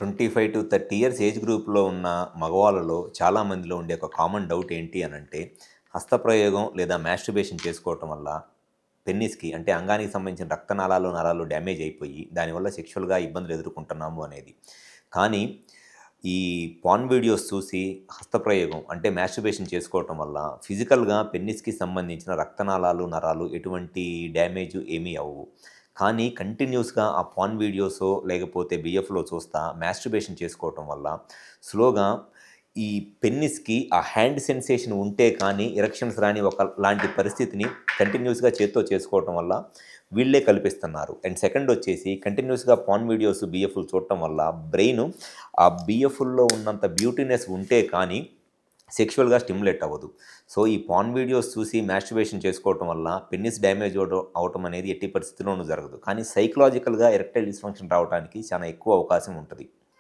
25-30 years age గ్రూప్‌లో ఉన్న మగవాళ్ళలో చాలామందిలో ఉండే ఒక కామన్ డౌట్ ఏంటి అనంటే, హస్తప్రయోగం లేదా మాస్టర్బేషన్ చేసుకోవటం వల్ల పెన్నిస్‌కి అంటే అంగానికి సంబంధించిన రక్తనాళాలు, నరాలు డ్యామేజ్ అయిపోయి దానివల్ల సెక్షువల్‌గా ఇబ్బందులు ఎదుర్కొంటున్నాము అనేది. కానీ ఈ పార్న్ వీడియోస్ చూసి హస్తప్రయోగం అంటే మాస్టర్బేషన్ చేసుకోవటం వల్ల ఫిజికల్‌గా పెన్నిస్‌కి సంబంధించిన రక్తనాళాలు, నరాలు ఎటువంటి డ్యామేజ్ ఏమీ అవ్వవు. కానీ కంటిన్యూస్‌గా ఆ పార్న్ వీడియోసో లేకపోతే బీఎఫ్‌లో చూస్తా మాస్టర్బేషన్ చేసుకోవటం వల్ల స్లోగా ఈ పెన్నిస్‌కి ఆ హ్యాండ్ సెన్సేషన్ ఉంటే కానీ ఎరెక్షన్స్ రాని లాంటి పరిస్థితిని కంటిన్యూస్‌గా చేత్తో చేసుకోవటం వల్ల వీళ్ళే కల్పిస్తున్నారు. అండ్ సెకండ్ వచ్చేసి కంటిన్యూస్‌గా పార్న్ వీడియోస్, బీఎఫ్‌లు చూడటం వల్ల బ్రెయిను ఆ బీఎఫ్‌ల్లో ఉన్నంత బ్యూటీనెస్ ఉంటే కానీ సెక్షువల్‌గా స్టిమ్యులేట్ అవ్వదు. సో, ఈ పార్న్ వీడియోస్ చూసి మాస్టర్బేషన్ చేసుకోవటం వల్ల పెన్నిస్ డ్యామేజ్ అవ్వటం అనేది ఎట్టి పరిస్థితిలోనూ జరగదు. కానీ సైకలాజికల్‌గా ఎరెక్టైల్ డిస్‌ఫంక్షన్ రావటానికి చాలా ఎక్కువ అవకాశం ఉంటది.